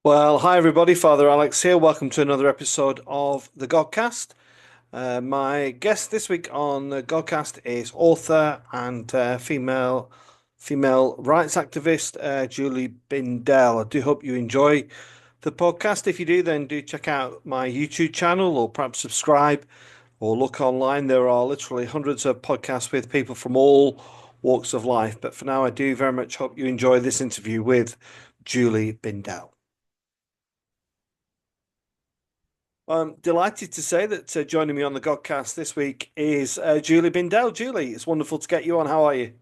Well, hi everybody, Father Alex here. Welcome to another episode of the Godcast. My guest this week on the Godcast is author and female rights activist Julie Bindel. I do hope you enjoy the podcast. If you do, then do check out my YouTube channel or perhaps subscribe or look online. There are literally hundreds of podcasts with people from all walks of life. But for now, I do very much hope you enjoy this interview with Julie Bindel. I'm delighted to say that joining me on the Godcast this week is Julie Bindel. Julie, it's wonderful to get you on. How are you?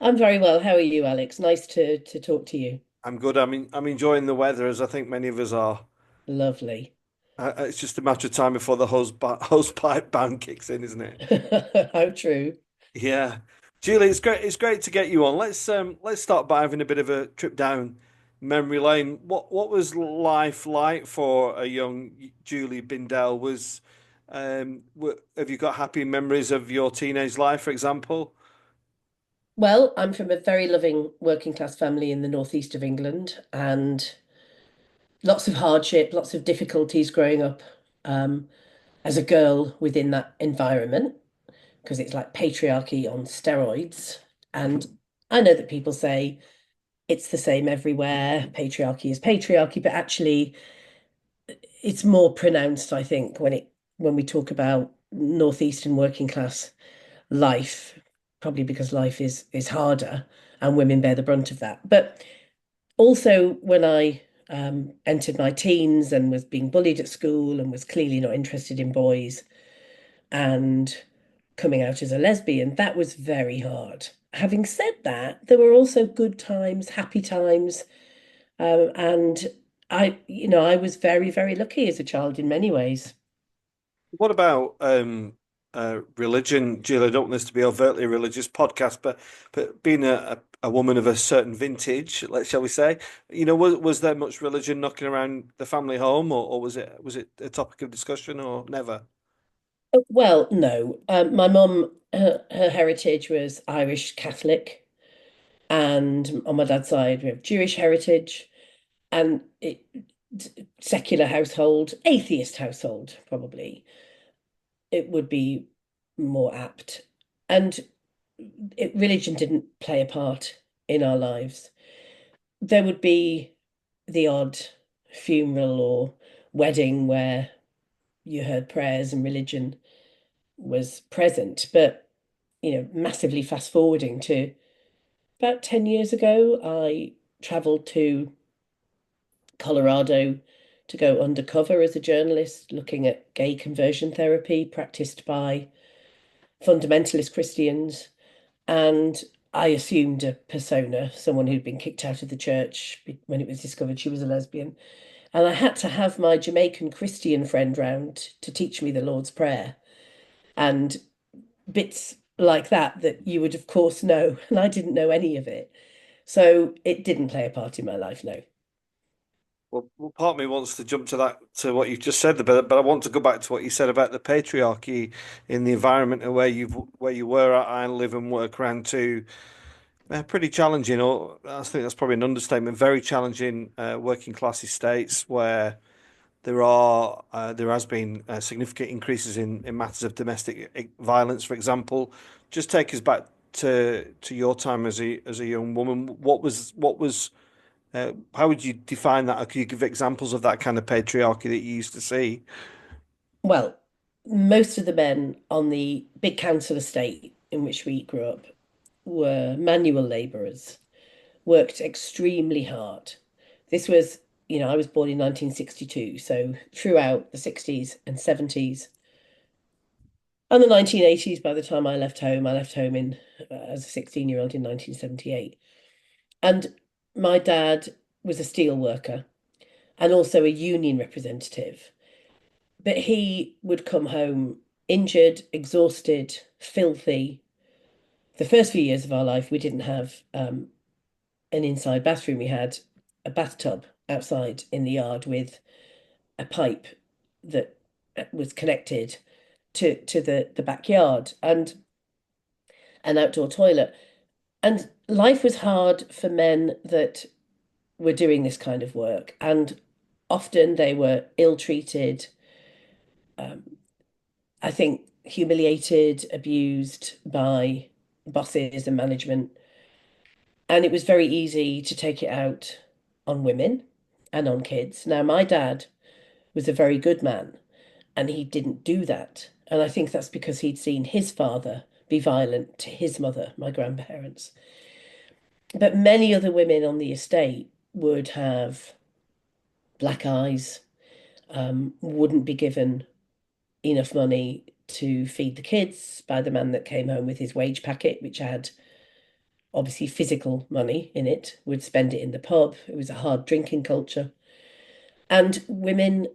I'm very well. How are you, Alex? Nice to talk to you. I'm good. I'm enjoying the weather, as I think many of us are. Lovely. It's just a matter of time before the hose pipe ban kicks in, isn't it? How true. Yeah, Julie, it's great. It's great to get you on. Let's start by having a bit of a trip down memory lane. What was life like for a young Julie Bindel? Have you got happy memories of your teenage life, for example? Well, I'm from a very loving working class family in the northeast of England, and lots of hardship, lots of difficulties growing up um, as a girl within that environment, because it's like patriarchy on steroids. And I know that people say it's the same everywhere, patriarchy is patriarchy, but actually it's more pronounced, I think, when we talk about northeastern working class life, probably because life is harder and women bear the brunt of that. But also when I entered my teens and was being bullied at school and was clearly not interested in boys and coming out as a lesbian, that was very hard. Having said that, there were also good times, happy times, and I was very, very lucky as a child in many ways. What about religion, Jill? I don't want this to be overtly religious podcast, but being a woman of a certain vintage, shall we say, was there much religion knocking around the family home, or was it a topic of discussion, or never? Well, no. My mum, her heritage was Irish Catholic, and on my dad's side, we have Jewish heritage, and secular household, atheist household, probably. It would be more apt. And religion didn't play a part in our lives. There would be the odd funeral or wedding where you heard prayers and religion was present, but massively fast forwarding to about 10 years ago, I traveled to Colorado to go undercover as a journalist looking at gay conversion therapy practiced by fundamentalist Christians. And I assumed a persona, someone who'd been kicked out of the church when it was discovered she was a lesbian. And I had to have my Jamaican Christian friend round to teach me the Lord's Prayer and bits like that you would, of course, know. And I didn't know any of it. So it didn't play a part in my life, no. Well, part of me wants to jump to what you've just said, but I want to go back to what you said about the patriarchy in the environment where you were at. I live and work around too. Pretty challenging, or I think that's probably an understatement. Very challenging working class estates where there has been significant increases in matters of domestic violence, for example. Just take us back to your time as a young woman. How would you define that? Or could you give examples of that kind of patriarchy that you used to see? Well, most of the men on the big council estate in which we grew up were manual labourers, worked extremely hard. This was, I was born in 1962, so throughout the 60s and 70s and the 1980s, by the time I left home in as a 16-year-old in 1978. And my dad was a steel worker and also a union representative. But he would come home injured, exhausted, filthy. The first few years of our life, we didn't have an inside bathroom. We had a bathtub outside in the yard with a pipe that was connected to the backyard and an outdoor toilet. And life was hard for men that were doing this kind of work. And Often they were ill-treated, um, I think humiliated, abused by bosses and management. And it was very easy to take it out on women and on kids. Now, my dad was a very good man, and he didn't do that. And I think that's because he'd seen his father be violent to his mother, my grandparents. But many other women on the estate would have black eyes, wouldn't be given enough money to feed the kids by the man that came home with his wage packet, which had obviously physical money in it, would spend it in the pub. It was a hard drinking culture. And women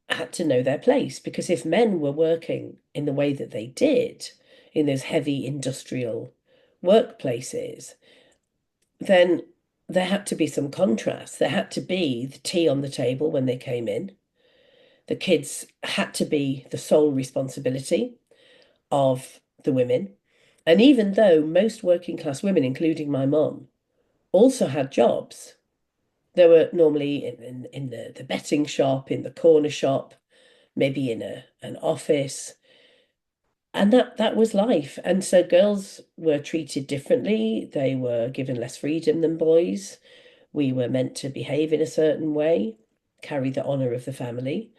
had to know their place because if men were working in the way that they did in those heavy industrial workplaces, then there had to be some contrast. There had to be the tea on the table when they came in. The kids had to be the sole responsibility of the women. And even though most working class women, including my mum, also had jobs, they were normally in the betting shop, in the corner shop, maybe in an office. And that was life. And so girls were treated differently. They were given less freedom than boys. We were meant to behave in a certain way, carry the honor of the family.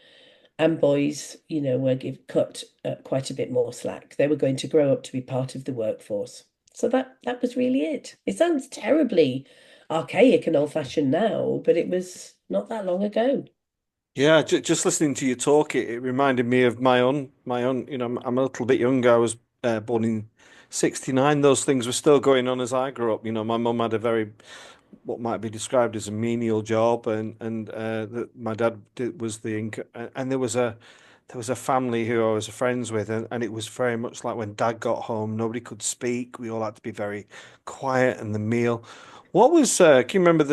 And boys, were cut quite a bit more slack. They were going to grow up to be part of the workforce. So that was really it. It sounds terribly archaic and old-fashioned now, but it was not that long ago. Yeah, just listening to you talk, it reminded me of my own. I'm a little bit younger. I was born in '69. Those things were still going on as I grew up. My mum had a very what might be described as a menial job, and my dad was the inc and there was a family who I was friends with, and it was very much like when Dad got home, nobody could speak. We all had to be very quiet, and the meal. Can you remember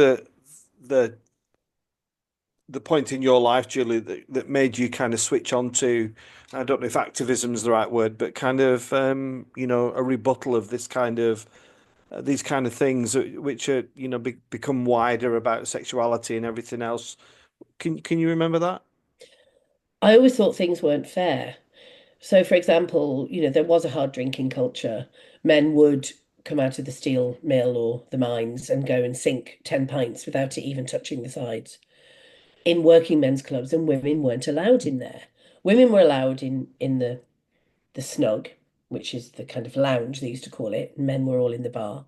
the point in your life, Julie, that made you kind of switch on to, I don't know if activism is the right word, but kind of, a rebuttal of these kind of things which are, become wider about sexuality and everything else. Can you remember that? I always thought things weren't fair. So, for example, there was a hard drinking culture. Men would come out of the steel mill or the mines and go and sink 10 pints without it even touching the sides in working men's clubs, and women weren't allowed in there. Women were allowed in the snug, which is the kind of lounge they used to call it, and men were all in the bar.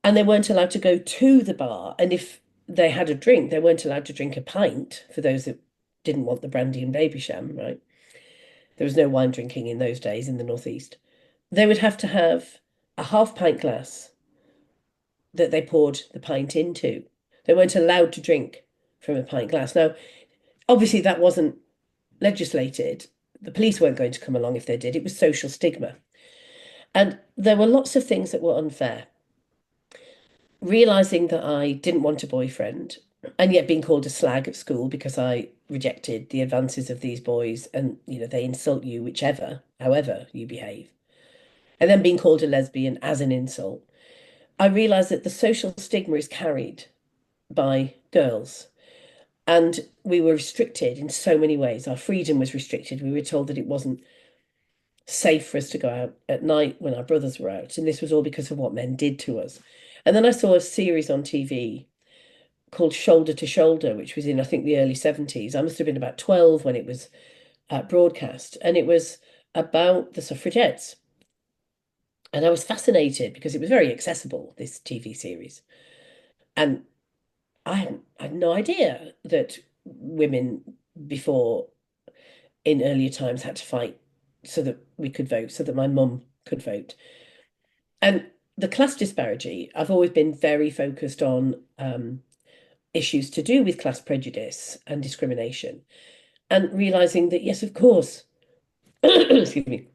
And they weren't allowed to go to the bar. And if they had a drink, they weren't allowed to drink a pint for those that didn't want the brandy and baby sham, right? There was no wine drinking in those days in the Northeast. They would have to have a half pint glass that they poured the pint into. They weren't allowed to drink from a pint glass. Now, obviously, that wasn't legislated. The police weren't going to come along if they did. It was social stigma. And there were lots of things that were unfair. Realizing that I didn't want a boyfriend and yet being called a slag at school because I rejected the advances of these boys and, they insult you however you behave. And then being called a lesbian as an insult. I realized that the social stigma is carried by girls. And we were restricted in so many ways. Our freedom was restricted. We were told that it wasn't safe for us to go out at night when our brothers were out. And this was all because of what men did to us. And then I saw a series on TV called Shoulder to Shoulder, which was in, I think, the early 70s. I must have been about 12 when it was broadcast. And it was about the suffragettes. And I was fascinated because it was very accessible, this TV series. And I had no idea that women before in earlier times had to fight so that we could vote, so that my mum could vote. And the class disparity, I've always been very focused on issues to do with class prejudice and discrimination, and realizing that, yes, of course, excuse me,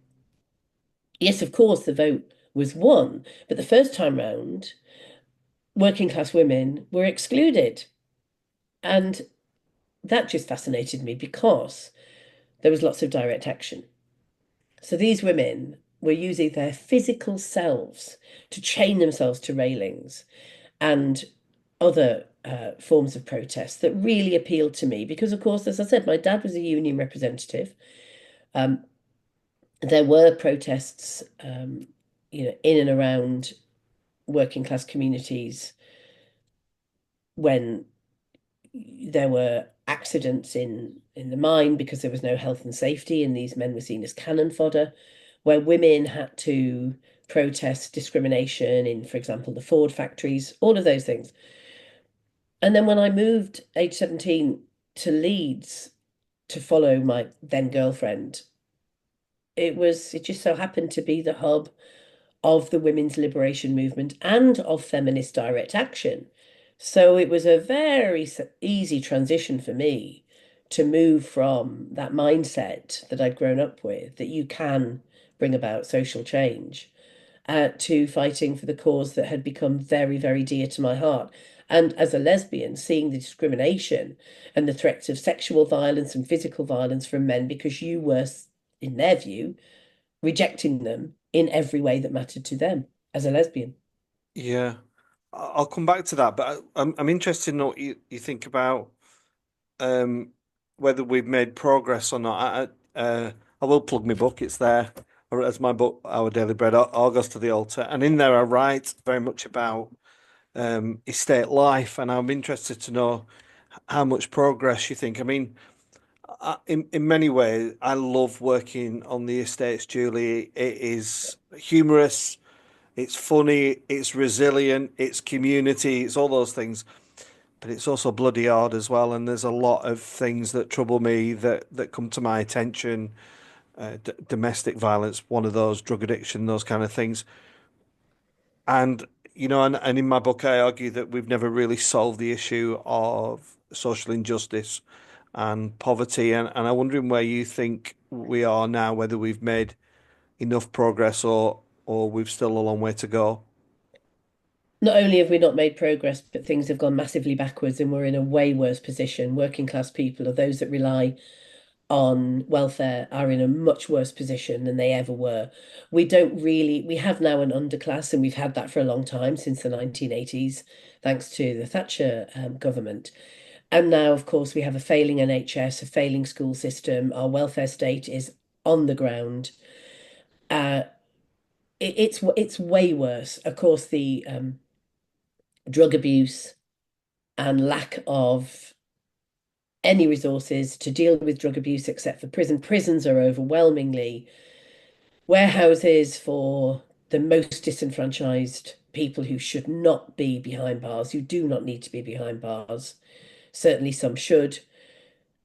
yes, of course, the vote was won, but the first time round, working class women were excluded. And that just fascinated me because there was lots of direct action. So these women were using their physical selves to chain themselves to railings and other forms of protest that really appealed to me because, of course, as I said, my dad was a union representative. Um, there were protests, in and around working class communities when there were accidents in the mine because there was no health and safety, and these men were seen as cannon fodder, where women had to protest discrimination in, for example, the Ford factories, all of those things. And then when I moved age 17 to Leeds to follow my then girlfriend, it just so happened to be the hub of the women's liberation movement and of feminist direct action. So it was a very easy transition for me to move from that mindset that I'd grown up with, that you can bring about social change, to fighting for the cause that had become very, very dear to my heart. And as a lesbian, seeing the discrimination and the threats of sexual violence and physical violence from men because you were, in their view, rejecting them in every way that mattered to them as a lesbian. Yeah, I'll come back to that, but I'm interested in what you think about um, whether we've made progress or not. I will plug my book. It's there as my book, Our Daily Bread, August to the Altar, and in there I write very much about estate life, and I'm interested to know how much progress you think. I mean, in many ways, I love working on the estates, Julie. It is humorous, it's funny, it's resilient, it's community, it's all those things. But it's also bloody hard as well. And there's a lot of things that trouble me that come to my attention. Domestic violence, one of those, drug addiction, those kind of things. And and in my book, I argue that we've never really solved the issue of social injustice and poverty. And I'm wondering where you think we are now, whether we've made enough progress or we've still a long way to go. Not only have we not made progress, but things have gone massively backwards, and we're in a way worse position. Working class people, or those that rely on welfare, are in a much worse position than they ever were. We have now an underclass, and we've had that for a long time, since the 1980s, thanks to the Thatcher government. And now, of course, we have a failing NHS, a failing school system. Our welfare state is on the ground. Uh, it's way worse. Of course, the drug abuse and lack of any resources to deal with drug abuse except for prison. Prisons are overwhelmingly warehouses for the most disenfranchised people who should not be behind bars, who do not need to be behind bars. Certainly some should.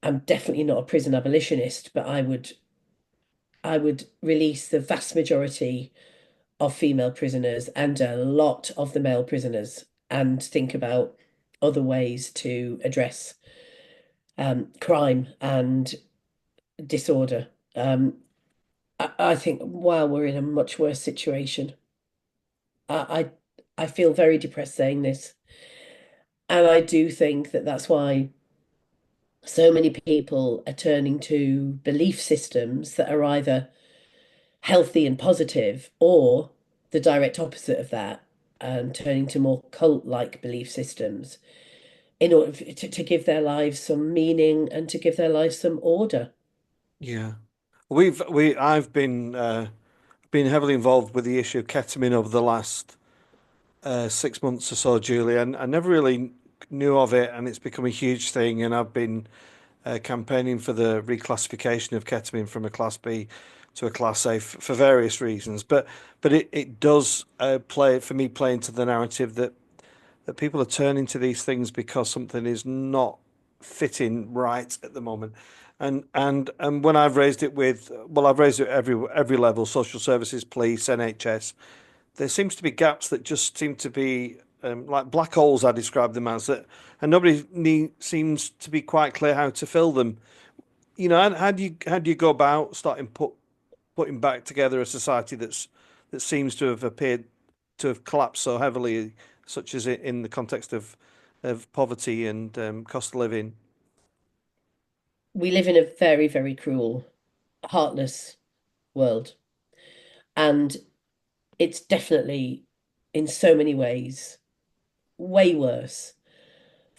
I'm definitely not a prison abolitionist, but I would release the vast majority of female prisoners and a lot of the male prisoners and think about other ways to address crime and disorder. I think, wow, we're in a much worse situation. I I feel very depressed saying this, and I do think that that's why so many people are turning to belief systems that are either healthy and positive or the direct opposite of that, turning to more cult-like belief systems in order to give their lives some meaning and to give their lives some order. Yeah. I've been heavily involved with the issue of ketamine over the last 6 months or so, Julie, and I never really knew of it, and it's become a huge thing. And I've been campaigning for the reclassification of ketamine from a Class B to a Class A for various reasons. But it does play into the narrative that people are turning to these things because something is not fitting right at the moment. And when I've raised it I've raised it at every level, social services, police, NHS. There seems to be gaps that just seem to be like black holes. I describe them as that, and seems to be quite clear how to fill them. How do you go about starting putting back together a society that seems to have appeared to have collapsed so heavily, such as in the context of poverty and cost of living. We live in a very, very cruel, heartless world. And it's definitely, in so many ways, way worse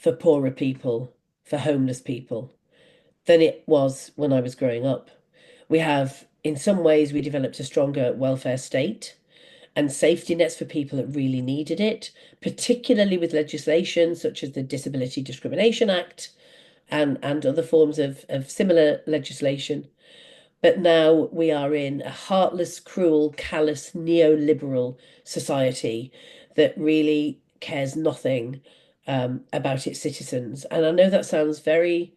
for poorer people, for homeless people, than it was when I was growing up. We have, in some ways, we developed a stronger welfare state and safety nets for people that really needed it, particularly with legislation such as the Disability Discrimination Act and other forms of similar legislation. But now we are in a heartless, cruel, callous, neoliberal society that really cares nothing about its citizens. And I know that sounds very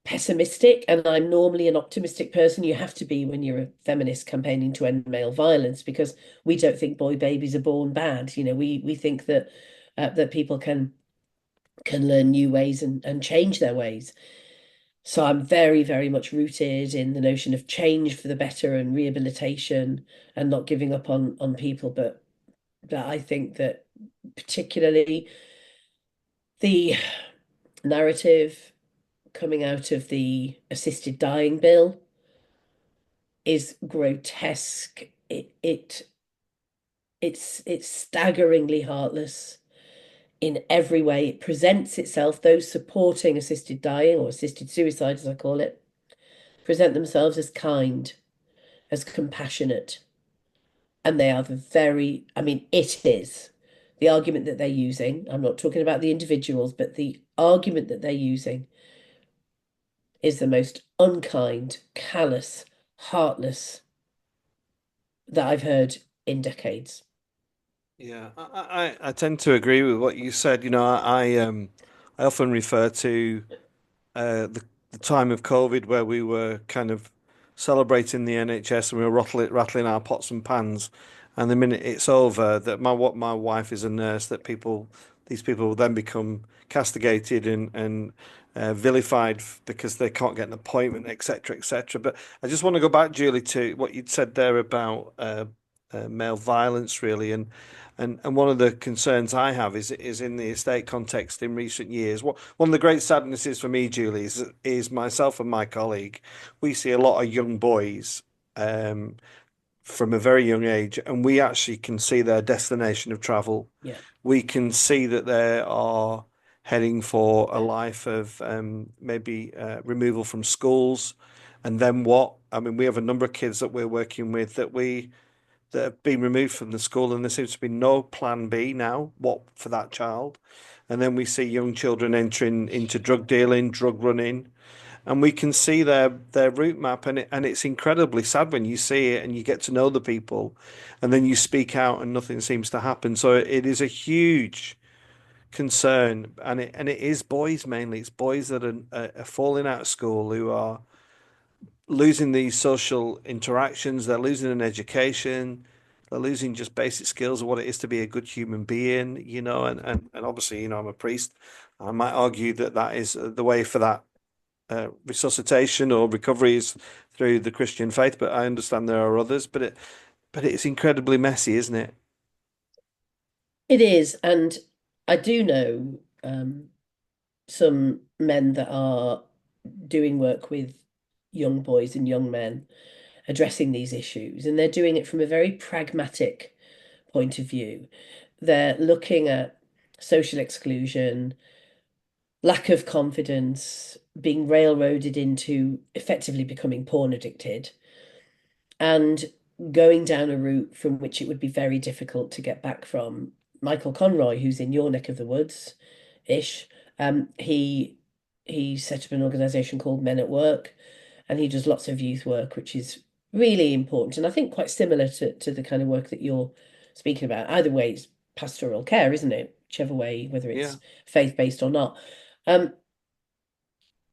pessimistic, and I'm normally an optimistic person. You have to be when you're a feminist campaigning to end male violence because we don't think boy babies are born bad. We think that people can learn new ways and change their ways. So I'm very, very much rooted in the notion of change for the better and rehabilitation and not giving up on people. But I think that particularly the narrative coming out of the assisted dying bill is grotesque. It's staggeringly heartless in every way. It presents itself, those supporting assisted dying or assisted suicide, as I call it, present themselves as kind, as compassionate. And they are I mean, it is the argument that they're using. I'm not talking about the individuals, but the argument that they're using is the most unkind, callous, heartless that I've heard in decades. Yeah, I tend to agree with what you said. I often refer to the time of COVID where we were kind of celebrating the NHS and we were rattling our pots and pans, and the minute it's over, that my wife is a nurse, that these people will then become castigated and vilified because they can't get an appointment, etc., etc. But I just want to go back, Julie, to what you'd said there about male violence, really, and one of the concerns I have is in the estate context in recent years. One of the great sadnesses for me, Julie, is myself and my colleague. We see a lot of young boys from a very young age, and we actually can see their destination of travel. Yeah. We can see that they are heading for a life of maybe removal from schools, and then what? I mean, we have a number of kids that we're working with that have been removed from the school, and there seems to be no plan B now, what for that child. And then we see young children entering into drug dealing, drug running, and we can see their route map, and it's incredibly sad when you see it and you get to know the people, and then you speak out and nothing seems to happen. So it is a huge concern, and it is boys mainly. It's boys that are falling out of school who are losing these social interactions, they're losing an education, they're losing just basic skills of what it is to be a good human being, and obviously, I'm a priest. I might argue that that is the way for that resuscitation or recovery is through the Christian faith, but I understand there are others, but it's incredibly messy, isn't it? It is. And I do know some men that are doing work with young boys and young men addressing these issues, and they're doing it from a very pragmatic point of view. They're looking at social exclusion, lack of confidence, being railroaded into effectively becoming porn addicted, and going down a route from which it would be very difficult to get back from. Michael Conroy, who's in your neck of the woods ish, he set up an organization called Men at Work, and he does lots of youth work, which is really important. And I think quite similar to the kind of work that you're speaking about. Either way, it's pastoral care, isn't it? Whichever way, whether Yeah. it's faith-based or not. Um,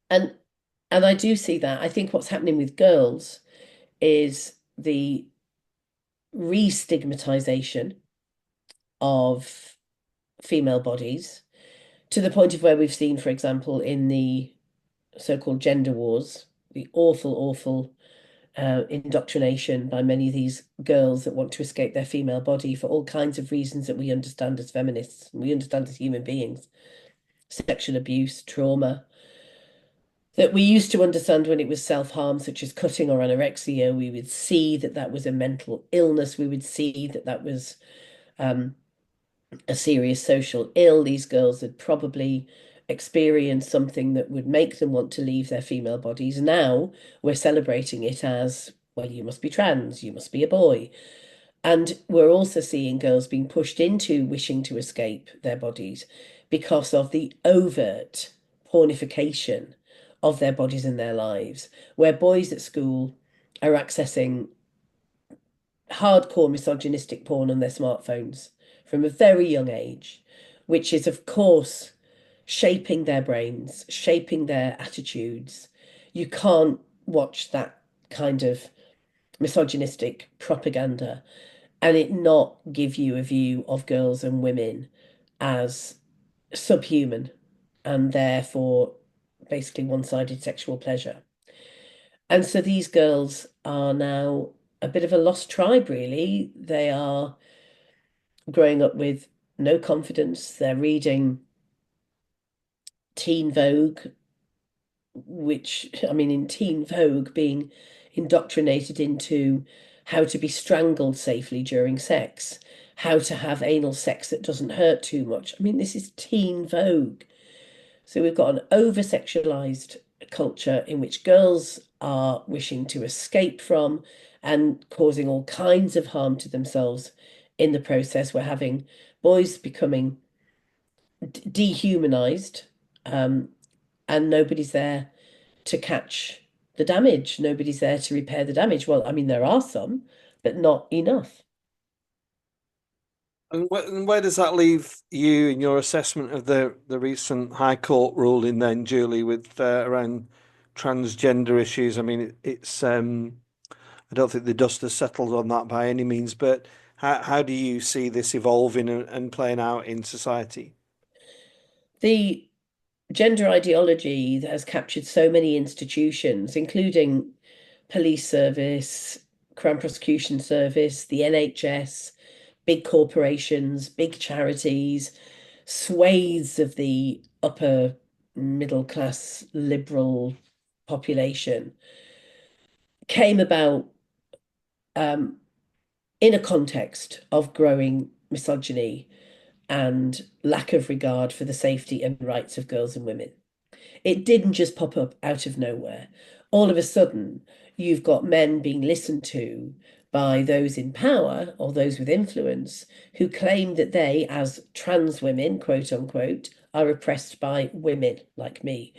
and and I do see that. I think what's happening with girls is the re-stigmatization of female bodies to the point of where we've seen, for example, in the so-called gender wars, the awful, awful indoctrination by many of these girls that want to escape their female body for all kinds of reasons that we understand as feminists and we understand as human beings, sexual abuse, trauma, that we used to understand when it was self-harm, such as cutting or anorexia. We would see that that was a mental illness. We would see that that was um, a serious social ill. These girls had probably experienced something that would make them want to leave their female bodies. Now we're celebrating it as, well, you must be trans, you must be a boy. And we're also seeing girls being pushed into wishing to escape their bodies because of the overt pornification of their bodies and their lives, where boys at school are accessing hardcore misogynistic porn on their smartphones from a very young age, which is, of course, shaping their brains, shaping their attitudes. You can't watch that kind of misogynistic propaganda and it not give you a view of girls and women as subhuman and therefore basically one-sided sexual pleasure. And so these girls are now a bit of a lost tribe, really. They are growing up with no confidence. They're reading Teen Vogue, which, I mean, in Teen Vogue, being indoctrinated into how to be strangled safely during sex, how to have anal sex that doesn't hurt too much. I mean, this is Teen Vogue. So we've got an over-sexualized culture in which girls are wishing to escape from and causing all kinds of harm to themselves in the process. We're having boys becoming dehumanized, and nobody's there to catch the damage. Nobody's there to repair the damage. Well, I mean, there are some, but not enough. And where does that leave you in your assessment of the recent High Court ruling then, Julie, with around transgender issues? I mean, it's I don't think the dust has settled on that by any means, but how do you see this evolving and playing out in society? The gender ideology that has captured so many institutions, including police service, Crown Prosecution Service, the NHS, big corporations, big charities, swathes of the upper middle class liberal population came about um, in a context of growing misogyny and lack of regard for the safety and rights of girls and women. It didn't just pop up out of nowhere. All of a sudden, you've got men being listened to by those in power or those with influence who claim that they, as trans women, quote unquote, are oppressed by women like me.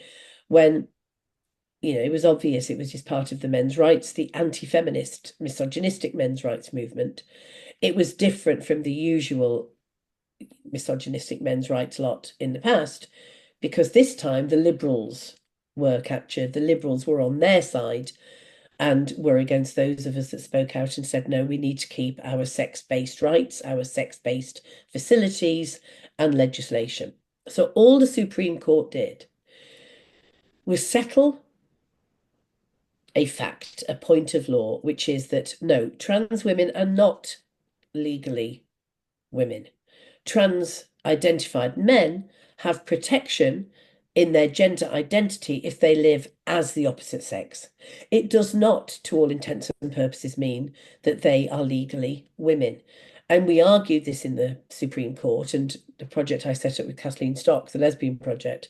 When, it was obvious it was just part of the men's rights, the anti-feminist, misogynistic men's rights movement. It was different from the usual misogynistic men's rights lot in the past, because this time the liberals were captured. The liberals were on their side and were against those of us that spoke out and said, no, we need to keep our sex-based rights, our sex-based facilities and legislation. So all the Supreme Court did was settle a fact, a point of law, which is that no, trans women are not legally women. Trans identified men have protection in their gender identity if they live as the opposite sex. It does not, to all intents and purposes, mean that they are legally women. And we argued this in the Supreme Court, and the project I set up with Kathleen Stock, the Lesbian Project,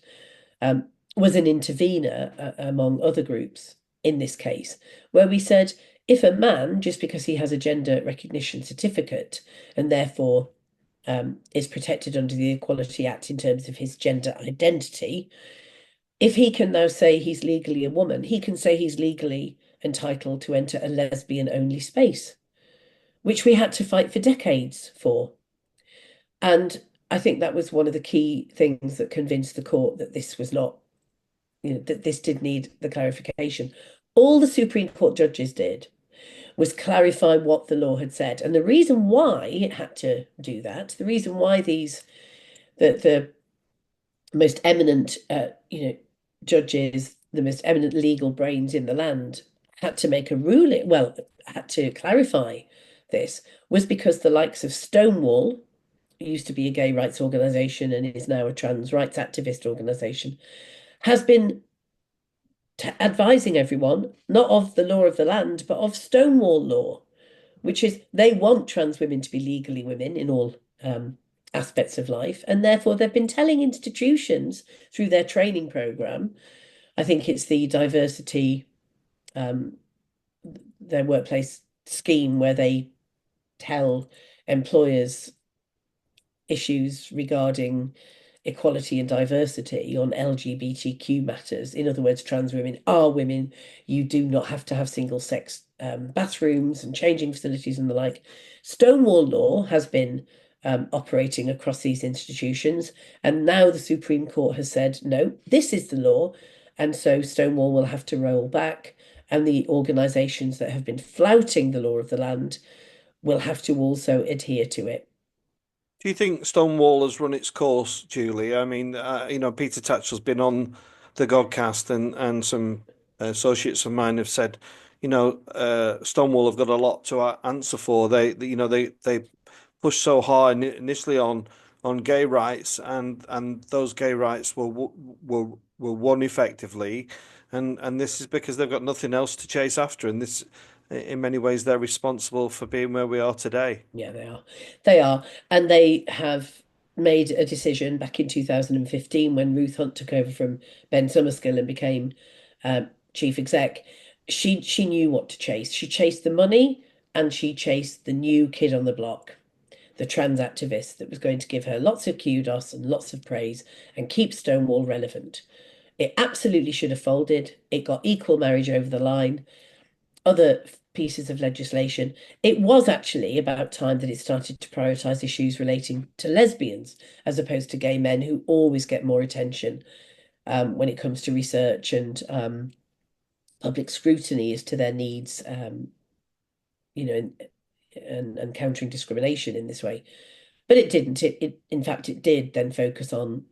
was an intervener among other groups in this case, where we said if a man, just because he has a gender recognition certificate and therefore is protected under the Equality Act in terms of his gender identity, if he can now say he's legally a woman, he can say he's legally entitled to enter a lesbian-only space, which we had to fight for decades for. And I think that was one of the key things that convinced the court that this was not, that this did need the clarification. All the Supreme Court judges did was clarify what the law had said. And the reason why it had to do that, the reason why the most eminent, judges, the most eminent legal brains in the land had to make a ruling, well, had to clarify this, was because the likes of Stonewall, who used to be a gay rights organization and is now a trans rights activist organization, has been advising everyone, not of the law of the land, but of Stonewall law, which is they want trans women to be legally women in all aspects of life. And therefore, they've been telling institutions through their training program, I think it's the diversity, um, their workplace scheme, where they tell employers issues regarding equality and diversity on LGBTQ matters. In other words, trans women are women. You do not have to have single sex bathrooms and changing facilities and the like. Stonewall law has been operating across these institutions, and now the Supreme Court has said, no, this is the law. And so Stonewall will have to roll back, and the organisations that have been flouting the law of the land will have to also adhere to it. Do you think Stonewall has run its course, Julie? I mean, Peter Tatchell's been on the Godcast, and some associates of mine have said, Stonewall have got a lot to answer for. They pushed so hard initially on gay rights, and those gay rights were won effectively, and this is because they've got nothing else to chase after, and this, in many ways, they're responsible for being where we are today. Yeah, they are. They are. And they have made a decision back in 2015 when Ruth Hunt took over from Ben Summerskill and became chief exec. She knew what to chase. She chased the money and she chased the new kid on the block, the trans activist that was going to give her lots of kudos and lots of praise and keep Stonewall relevant. It absolutely should have folded. It got equal marriage over the line, other pieces of legislation. It was actually about time that it started to prioritise issues relating to lesbians as opposed to gay men, who always get more attention when it comes to research and public scrutiny as to their needs, you know, and countering discrimination in this way. But it didn't. In fact, it did then focus on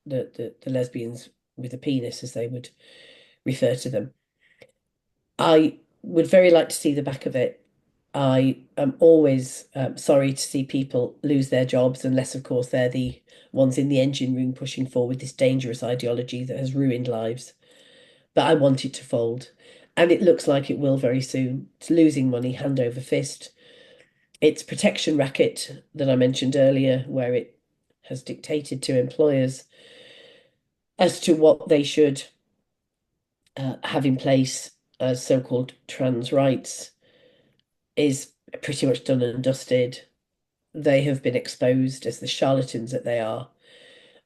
the lesbians with a penis, as they would refer to them. I would very like to see the back of it. I am always sorry to see people lose their jobs, unless, of course, they're the ones in the engine room pushing forward this dangerous ideology that has ruined lives. But I want it to fold, and it looks like it will very soon. It's losing money hand over fist. Its protection racket that I mentioned earlier, where it has dictated to employers as to what they should have in place as so-called trans rights, is pretty much done and dusted. They have been exposed as the charlatans that they are.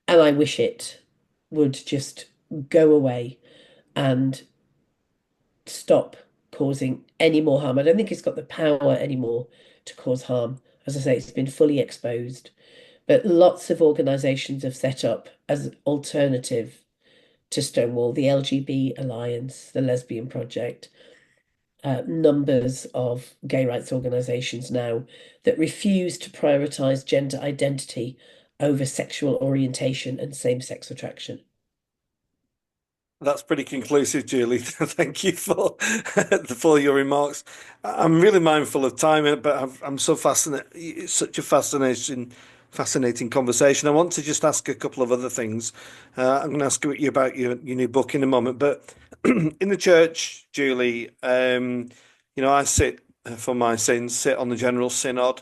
And I wish it would just go away and stop causing any more harm. I don't think it's got the power anymore to cause harm. As I say, it's been fully exposed. But lots of organisations have set up as an alternative to Stonewall, the LGB Alliance, the Lesbian Project, numbers of gay rights organisations now that refuse to prioritise gender identity over sexual orientation and same-sex attraction. That's pretty conclusive, Julie. Thank you for your remarks. I'm really mindful of time, but I'm so fascinated. It's such a fascinating conversation. I want to just ask a couple of other things. I'm going to ask you about your new book in a moment, but in the church, Julie, I for my sins, sit on the General Synod.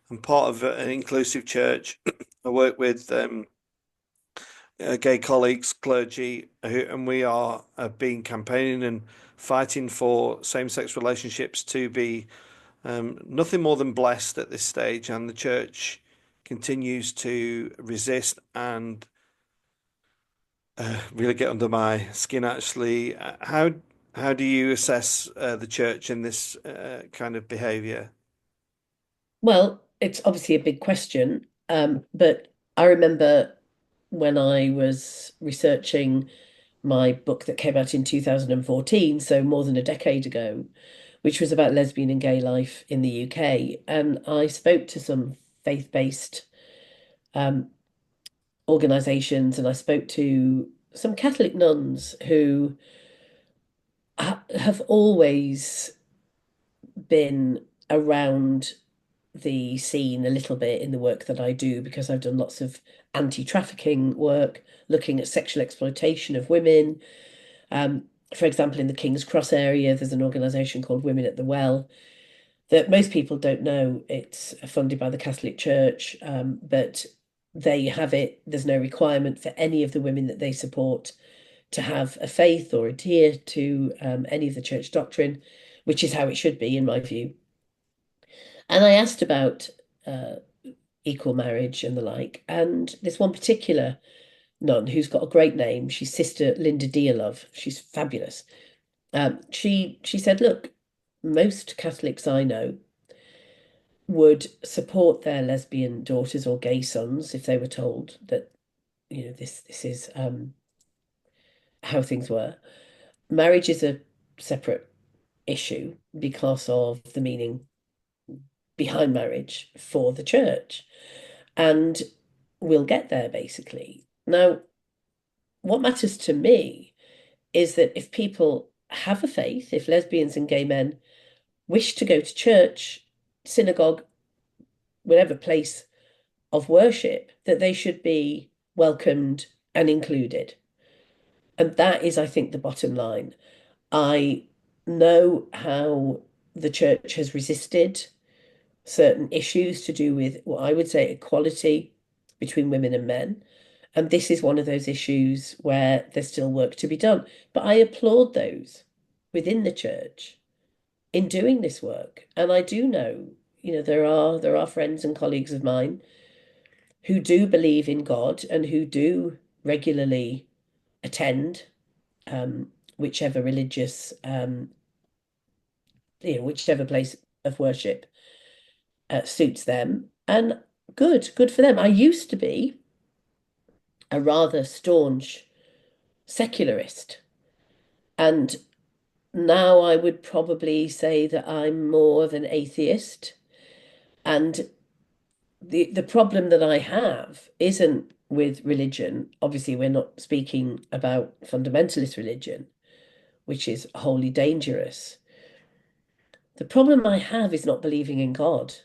I'm part of an inclusive church. I work with gay colleagues, clergy, and we are been campaigning and fighting for same-sex relationships to be nothing more than blessed at this stage, and the church continues to resist and really get under my skin. Actually, how do you assess the church in this kind of behaviour? Well, it's obviously a big question, but I remember when I was researching my book that came out in 2014, so more than a decade ago, which was about lesbian and gay life in the UK. And I spoke to some faith-based um, organisations, and I spoke to some Catholic nuns who have always been around the scene a little bit in the work that I do, because I've done lots of anti-trafficking work, looking at sexual exploitation of women. For example, in the King's Cross area, there's an organisation called Women at the Well that most people don't know. It's funded by the Catholic Church, but they have it. There's no requirement for any of the women that they support to have a faith or adhere to any of the church doctrine, which is how it should be, in my view. And I asked about uh, equal marriage and the like, and this one particular nun who's got a great name, she's Sister Linda Dearlove. She's fabulous. She said, look, most Catholics I know would support their lesbian daughters or gay sons if they were told that, this is how things were. Marriage is a separate issue because of the meaning behind marriage for the church. And we'll get there basically. Now, what matters to me is that if people have a faith, if lesbians and gay men wish to go to church, synagogue, whatever place of worship, that they should be welcomed and included. And that is, I think, the bottom line. I know how the church has resisted certain issues to do with what I would say equality between women and men. And this is one of those issues where there's still work to be done. But I applaud those within the church in doing this work. And I do know, there are friends and colleagues of mine who do believe in God and who do regularly attend whichever religious whichever place of worship suits them. And good for them. I used to be a rather staunch secularist, and now I would probably say that I'm more of an atheist. And the problem that I have isn't with religion. Obviously, we're not speaking about fundamentalist religion, which is wholly dangerous. The problem I have is not believing in God.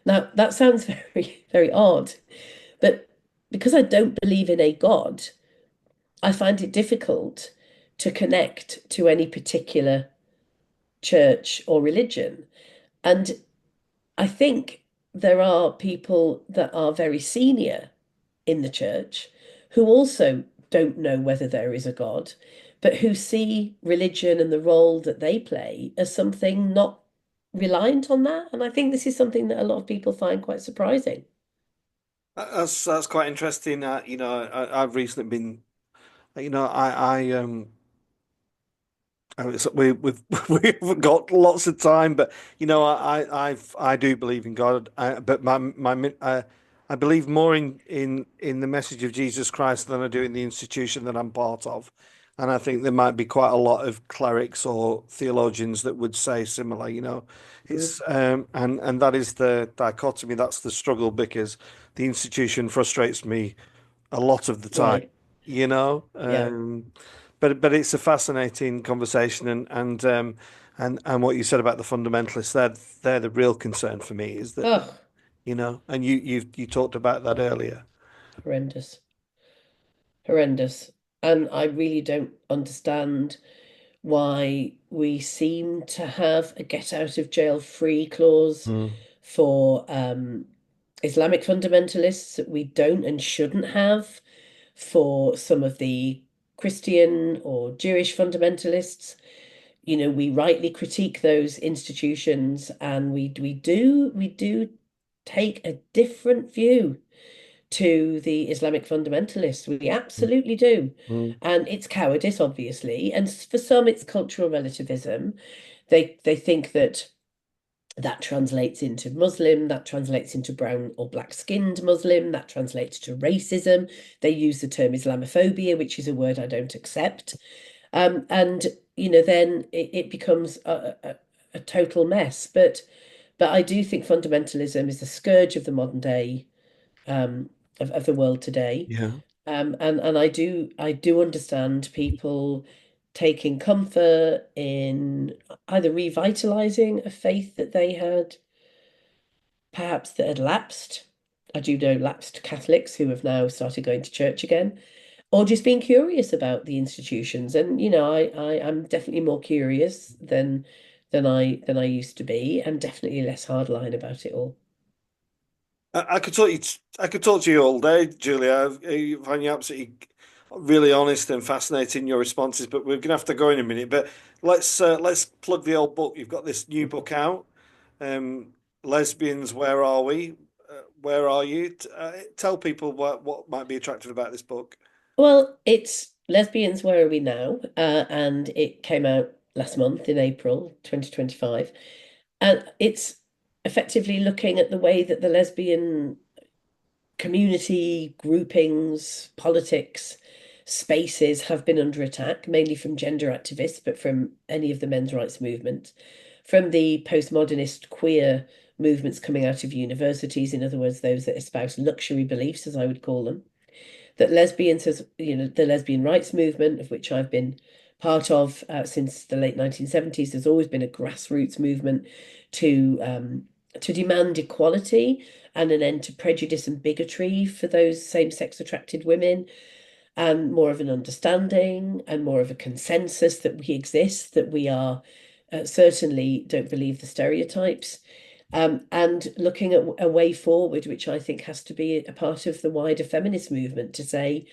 Now, that sounds very, very odd, but because I don't believe in a God, I find it difficult to connect to any particular church or religion. And I think there are people that are very senior in the church who also don't know whether there is a God, but who see religion and the role that they play as something not reliant on that. And I think this is something that a lot of people find quite surprising. That's quite interesting. I've recently been, we've we've got lots of time, but I do believe in God. But I believe more in the message of Jesus Christ than I do in the institution that I'm part of. And I think there might be quite a lot of clerics or theologians that would say similar. Mm. It's and that is the dichotomy. That's the struggle because the institution frustrates me a lot of the time, Right. you know. Yeah. But it's a fascinating conversation, and what you said about the fundamentalists, they're the real concern for me, is that, Oh, and you talked about that earlier. horrendous. Horrendous. And I really don't understand why we seem to have a get out of jail free clause Mm. for Islamic fundamentalists that we don't and shouldn't have for some of the Christian or Jewish fundamentalists. We rightly critique those institutions, and we do take a different view to the Islamic fundamentalists. We absolutely do. Mm. And it's cowardice, obviously. And for some, it's cultural relativism. They think that that translates into Muslim, that translates into brown or black skinned Muslim, that translates to racism. They use the term Islamophobia, which is a word I don't accept. And then it becomes a total mess. But I do think fundamentalism is the scourge of the modern day, of the world today. Yeah. And I do understand people taking comfort in either revitalizing a faith that they had, perhaps that had lapsed. I do know lapsed Catholics who have now started going to church again, or just being curious about the institutions. And I'm definitely more curious than I used to be, and definitely less hardline about it all. I could talk to you all day, Julia. I find you absolutely really honest and fascinating in your responses. But we're gonna have to go in a minute. But let's plug the old book. You've got this new book out, Lesbians. Where are we? Where are you? Tell people what might be attractive about this book. Well, it's Lesbians, Where Are We Now? And it came out last month in April 2025. And it's effectively looking at the way that the lesbian community, groupings, politics, spaces have been under attack, mainly from gender activists, but from any of the men's rights movement, from the postmodernist queer movements coming out of universities, in other words, those that espouse luxury beliefs, as I would call them, that lesbians has, the lesbian rights movement, of which I've been part of since the late 1970s. There's always been a grassroots movement to demand equality and an end to prejudice and bigotry for those same-sex attracted women, and more of an understanding and more of a consensus that we exist, that we are certainly don't believe the stereotypes. And looking at a way forward, which I think has to be a part of the wider feminist movement, to say,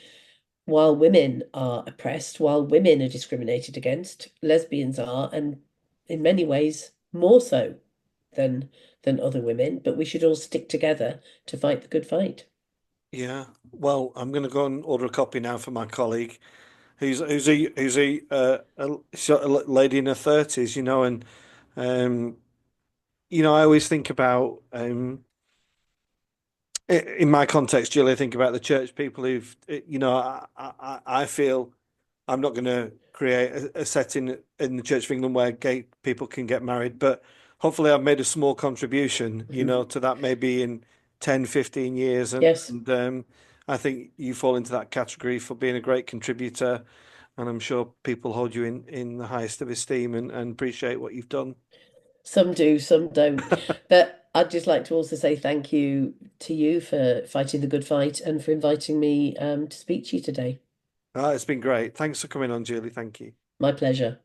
while women are oppressed, while women are discriminated against, lesbians are, and in many ways more so than other women, but we should all stick together to fight the good fight. Yeah. Well, I'm going to go and order a copy now for my colleague, who's a sort of lady in her thirties, and um, I always think about in my context, Julie, I think about the church people I feel I'm not going to create a setting in the Church of England where gay people can get married, but hopefully I've made a small contribution, Mhm. to that maybe in 10, 15 years. And, Yes, and I think you fall into that category for being a great contributor. And I'm sure people hold you in the highest of esteem and appreciate what you've done. some do, some don't. But I'd just like to also say thank you to you for fighting the good fight and for inviting me to speak to you today. It's been great. Thanks for coming on, Julie. Thank you. My pleasure.